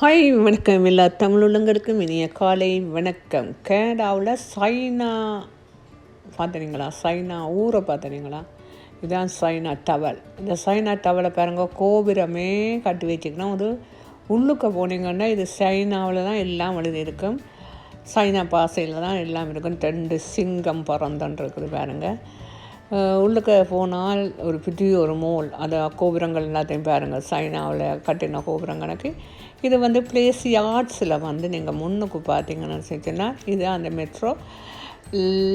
Hi வணக்கம் எல்லா தமிழுள்ளங்களுக்கும் இனிய காலை வணக்கம். கனடாவில் சைனா பார்த்துறீங்களா? சைனா ஊரை பார்த்துறீங்களா? இதுதான் சைனா டவல். இந்த சைனா டவலை பாருங்க, கோபுரமே கட்டி வச்சுக்கணும். ஒரு உள்ளுக்க போனீங்கன்னா இது சைனாவில் தான் எல்லாம் எழுதியிருக்கும். சைனா பாசையில் தான் எல்லாம் இருக்கும். 2 சிங்கம் பறந்துன்னு இருக்குது பாருங்கள். உள்ளுக்க போனால் ஒரு பெரிய ஒரு மோல், அது கோபுரங்கள் எல்லாத்தையும் பாருங்கள். சைனாவில் கட்டின கோபுரங்களுக்கு இது வந்து பிளேஸ் யார்ட்ஸில் வந்து நீங்கள் முன்னுக்கு பார்த்தீங்கன்னு வச்சுன்னா இது அந்த மெட்ரோ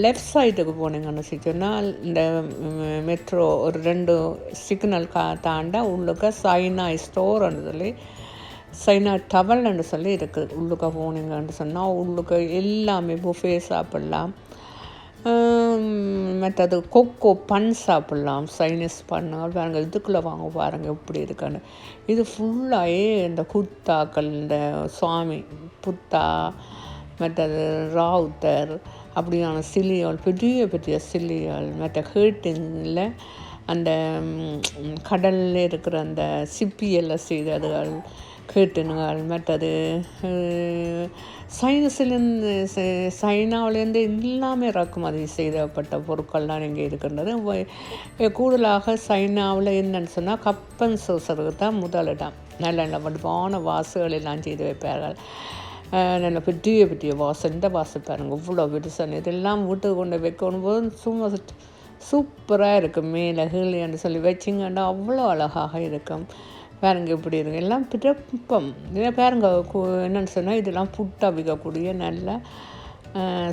லெஃப்ட் சைடுக்கு போனீங்கன்னு சொன்னால் இந்த மெட்ரோ ஒரு 2 சிக்னல் தாண்ட உள்ளுக்க சைனா ஸ்டோர்ன்னு சொல்லி சைனா டவல்னு சொல்லி இருக்குது. உள்ளுக்க போனீங்கன்னு சொன்னால் உள்ளுக்க எல்லாமே புஃபே சாப்பிட்லாம். மற்றது கொக்கோ பன் சாப்பிட்லாம். சைனீஸ் பண்ணுங்கள் பாருங்கள். இதுக்குள்ளே வாங்க பாருங்கள் எப்படி இருக்கான்னு. இது ஃபுல்லாகவே இந்த குத்தாக்கள், இந்த சுவாமி புத்தா, மற்றது ராவுத்தர் அப்படியான சில்லிகள், பெரிய பெரிய சில்லிகள், மற்ற ஹேட்டிங்கில் அந்த கடலில் இருக்கிற அந்த சிப்பியெல்லாம் செய்ததுகள் கேட்டுனுங்கள். மற்றது சைனஸ்லேருந்து சைனாவிலேருந்து எல்லாமே இறக்குமதி செய்யப்பட்ட பொருட்கள்லாம் இங்கே இருக்கின்றது. கூடுதலாக சைனாவில் என்னன்னு சொன்னால் கப்பன் சோசருக்கு தான் முதலிடம். நல்ல நல்ல வடிவான வாசுகள் எல்லாம் செய்து வைப்பார்கள். நல்ல பெரிய பெரிய வாசு, இந்த வாசு பாருங்கள் இவ்வளோ பெருசான. இதெல்லாம் வீட்டுக்கு கொண்டு வைக்கணும் போது சும்மா சூப்பராக இருக்கும். மேலே ஹீலின்னு சொல்லி வச்சிங்கன்னா அவ்வளோ அழகாக இருக்கும். பாருங்க இப்படி இருக்கு. எல்லாம் பிறப்பம். இதை பாருங்க என்னென்னு சொன்னால் இதெல்லாம் புட்டா விற்கக்கூடிய நல்ல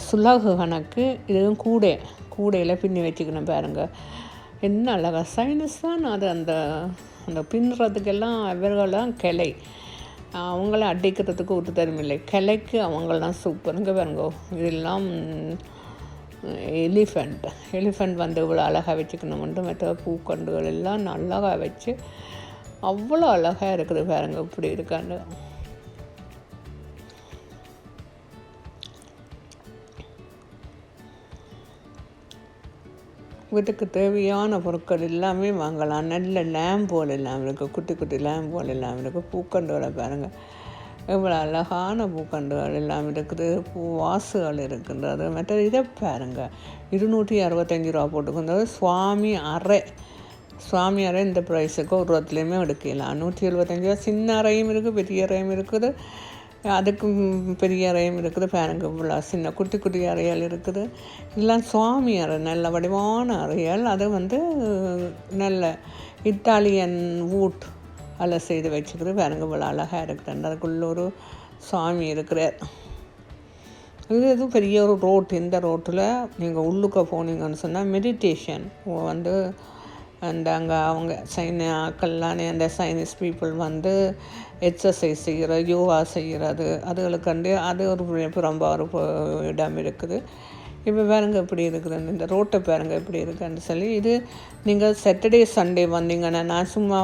சுலகு கணக்கு. இதுவும் கூடையில் பின்னி வச்சுக்கணும் பாருங்கள். என்ன அழகா. சைனஸ் தான் அது. அந்த அந்த பின்னுறதுக்கெல்லாம் அவர்கள்லாம் கிளை, அவங்கள அடிக்கிறதுக்கு விட்டு தருமில்லை. கிளைக்கு அவங்களாம் சூப்பருங்க பாருங்க. இதெல்லாம் எலிஃபண்ட் வந்து இவ்வளோ அழகாக வச்சுக்கணும்ட்டு. மற்ற பூக்கண்டுகள் எல்லாம் அழகாக வச்சு அவ்வளோ அழகாக இருக்குது பாருங்க இப்படி இருக்காண்டு. வீட்டுக்கு தேவையான பொருட்கள் எல்லாமே வாங்கலாம். நல்ல லேம்போல் எல்லாம் இருக்குது. குட்டி குட்டி லேம்போல் எல்லாம் இருக்குது. பூக்கண்டுகளை பாருங்கள் எவ்வளோ அழகான பூக்கண்டுகள் எல்லாம் இருக்குது. வாசுகள் இருக்கின்றது. மற்ற இதை பாருங்கள் 265 ரூபா போட்டுக்கின்றது. சுவாமி அறை இந்த ப்ரைஸுக்கு ஒரு ரூபத்துலேயுமே எடுக்கலாம். 175 ரூபா. சின்ன அறையும் இருக்குது, பெரிய அறையும் இருக்குது. அதுக்கும் பெரிய அறையும் இருக்குது பாருங்க. இவ்வளோ சின்ன குட்டி குட்டி அறைகள் இருக்குது. இதெல்லாம் சுவாமி அறை, நல்ல வடிவான அறைகள். அது வந்து நல்ல இத்தாலியன் வூட் அதில் செய்து வச்சுக்கிறது பாருங்க. இவ்வளோ அழகாக இருக்குது. அதுக்குள்ள ஒரு சுவாமி இருக்கிறார். இது பெரிய ஒரு ரோட். இந்த ரோட்டில் நீங்கள் உள்ளுக்க போனீங்கன்னு சொன்னால் மெடிடேஷன் வந்து அந்த அங்கே அவங்க ஆக்கள்லானே அந்த சைனீஸ் பீப்புள் வந்து எக்ஸசைஸ் செய்கிறது, யோகா செய்கிறது, அதுகளுக்கு அது ஒரு ரொம்ப ஒரு இடம் இருக்குது. இப்போ பாருங்க எப்படி இருக்குது. இந்த ரோட்டை பாருங்கள் எப்படி இருக்குன்னு சொல்லி. இது நீங்கள் சாட்டர்டே சண்டே வந்தீங்கன்னா, நான் சும்மா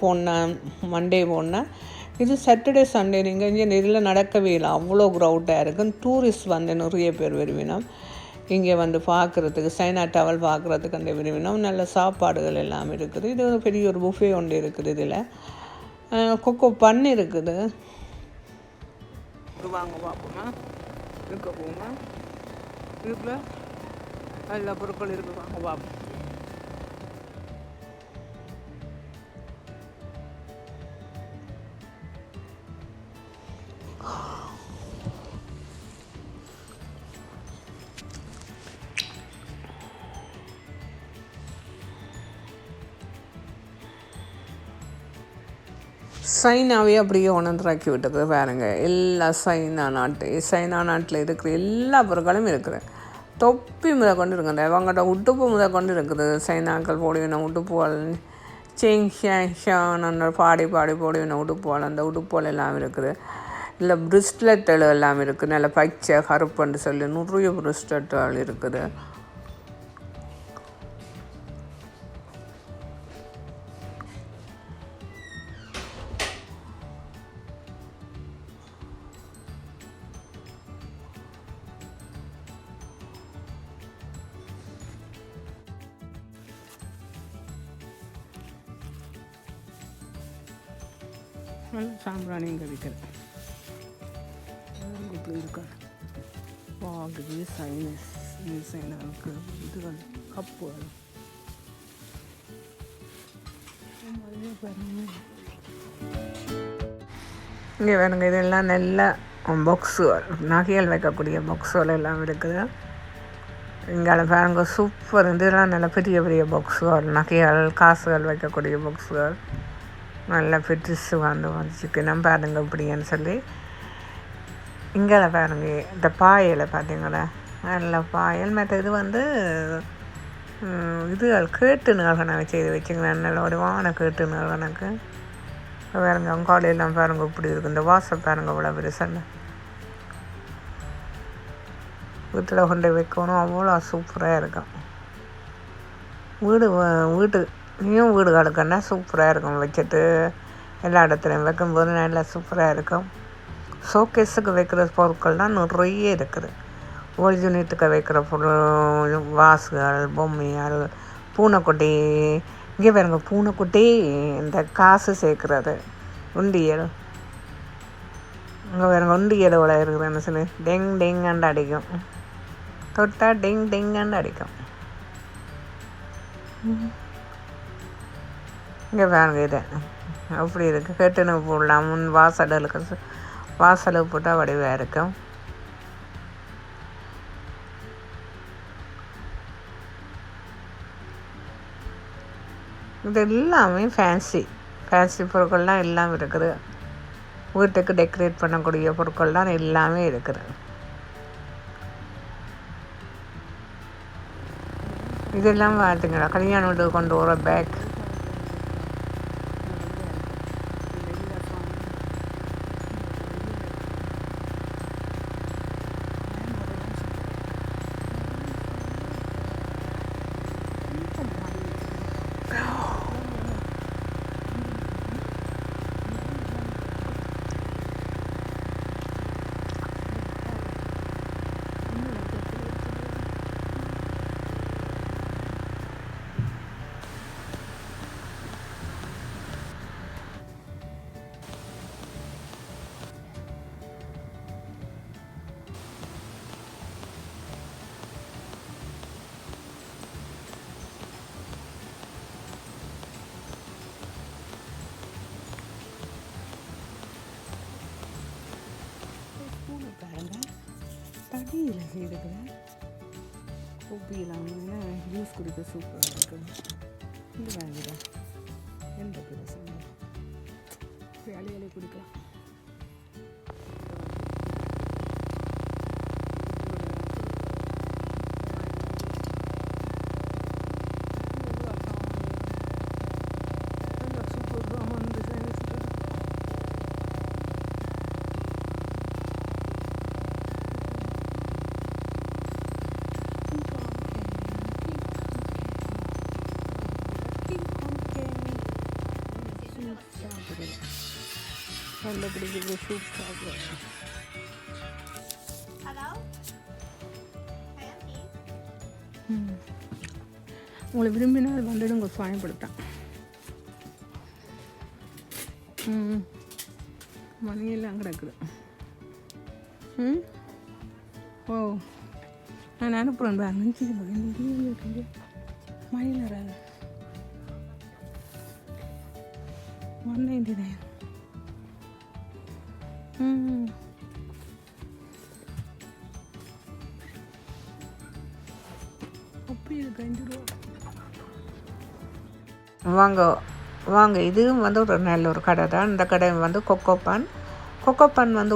போனேன் மண்டே போனேன். இது சாட்டர்டே சண்டே நீங்கள் இங்கே நெறியில் நடக்கவே இல்லை. அவ்வளோ க்ரௌட்டாக இருக்கும். டூரிஸ்ட் வந்து நிறைய பேர் வருவினோம் இங்கே வந்து பார்க்குறதுக்கு. சைனா டவல் பார்க்குறதுக்கு அந்த விரும்பினோம். நல்ல சாப்பாடுகள் எல்லாம் இருக்குது. இது ஒரு பெரிய ஒரு புஃபே ஒன்று இருக்குது. இதில் கொக்கோ பண்ணு இருக்குது. வாங்க பார்ப்போமா, இருக்க போமா. இதில் எல்லா பொருட்கள் இருக்குது. வாங்க பார்ப்போம். சைனாவே அப்படியே உணர்ந்தாக்கி விட்டது பாருங்க. எல்லா சைனா நாட்டில் இருக்கிற எல்லா பொருட்களும் இருக்குது. தொப்பி கொண்டு இருக்குது. அவங்கள்ட்ட உடுப்பு கொண்டு இருக்குது. சைனாக்கள் போடுவின உடுப்புகள், செங்ஷான்னு பாடி போடுவின உடுப்புகள். அந்த உடுப்புகள் எல்லாம் இருக்குது. இல்லை பிரிஸ்லெட்டுகள் எல்லாம் இருக்குது. நல்ல பச்சை கருப்புன்னு சொல்லி நிறைய பிரிஸ்லெட்டுகள் இருக்குது. நல்ல சாம்பிராணி இங்கே விற்கிறேன். இப்படி இருக்காது வாகுது சைனஸ் சைனாவுக்கு இதுகள் கப்புகள் இங்கே வேணுங்க. இதெல்லாம் நல்ல பாக்ஸுகள், நகைகள் வைக்கக்கூடிய பாக்ஸுகள் எல்லாம் இருக்குது. இங்கே பாருங்க சூப்பர். இதெல்லாம் நல்ல பெரிய பெரிய பாக்ஸுகள், நகைகள் காசுகள் வைக்கக்கூடிய பாக்ஸுகள், நல்ல பெருசு வச்சுக்கணும் பாருங்க இப்படின்னு சொல்லி. இங்கே பாருங்க இந்த பாயலை பார்த்தீங்களா, நல்ல பாயல். மற்ற இது இதுகள் கேட்டு நிகழ்கணக்கு செய்து வச்சுங்களேன், நல்ல ஒரு வான கேட்டு நிகழ்கணக்கு பாருங்க. அவங்க காலையெல்லாம் பாருங்க இப்படி இருக்குது. இந்த வாசல் பாருங்க இவ்வளோ பெருசல்ல, வீட்டில் கொண்டு வைக்கணும், அவ்வளோ சூப்பராக இருக்கும். வீட்டுலேயும் வீடு கடுக்கன்னா சூப்பராக இருக்கும், வச்சுட்டு எல்லா இடத்துலையும் வைக்கும்போது நல்லா சூப்பராக இருக்கும். ஷோகேஸுக்கு வைக்கிற பொருட்கள்லாம் நிறைய இருக்குது. ஓல் யூனிட்டுக்கு வைக்கிற பொருள், வாசுகள், பொம்மைகள், பூனைக்குட்டி. இங்கே பாருங்க பூனைக்குட்டி, இந்த காசு சேர்க்குறது உண்டியல். இங்கே பாருங்க உண்டியல் இவ்வளோ இருக்குதுன்னு சொல்லி டெங் டெங்காண்டு அடிக்கும், தொட்டா டெங் டெங்காண்டு அடிக்கும். இங்கே பாருங்க இது அப்படி இருக்குது. கெட்டுன்னு போடலாம், முன் வாசலுக்கு போட்டால் வடிவாக இருக்கும். இது எல்லாமே ஃபேன்சி பொருட்கள்லாம் எல்லாம் இருக்குது. வீட்டுக்கு டெக்கரேட் பண்ணக்கூடிய பொருட்கள்லாம் எல்லாமே இருக்குது. இதெல்லாம் பார்த்திங்களா, கல்யாண வீட்டுக்கு கொண்டு வர பேக். தடியில் செய்துக்கிறேன். கொப்பியெல்லாம் ஜூஸ் குடிக்க சூப்பராக இருக்குது. இந்த வாங்கிடுறேன், எந்த பிரச்சனை வேலையிலே குடிக்கலாம். நல்ல பிடிக்கிறது சூப் சாப்பிடுவேன். உங்களை விரும்பினால் வந்துடுங்க, பயன்படுத்தேன். மணியெல்லாம் கிடக்குது. ஓ நான் அனுப்புகிறேன் பாருங்க. மணி நேரம் 199. வாங்க இதுவும் ஒரு நல்ல ஒரு கடை தான். இந்த கடை கொக்கோபான்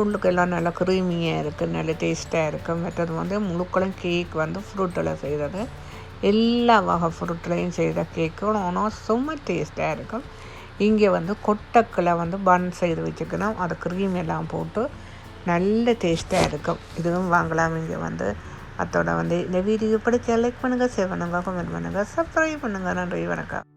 உள்ளுக்கு எல்லாம் நல்லா க்ரீமியாக இருக்குது, நல்ல டேஸ்ட்டாக இருக்குது. மற்றது முழுக்களும் கேக் ஃப்ரூட்டில் செய்கிறது, எல்லா வகை ஃப்ரூட்லையும் செய்த கேக்கு ஆனால் சும்மா டேஸ்ட்டாக இருக்கும். இங்கே கொட்டக்கில் பன் செய்து வச்சுக்கணும், அது க்ரீம் எல்லாம் போட்டு நல்ல டேஸ்ட்டாக இருக்கும். இதுவும் வாங்கலாம். இங்கே அதோட இந்த வீடியோ பிடிச்ச லைக் பண்ணுங்கள், ஷேர் பண்ணுங்கள், கமெண்ட் பண்ணுங்கள், சப்ஸ்கிரைப் பண்ணுங்கள். நன்றி, வணக்கம்.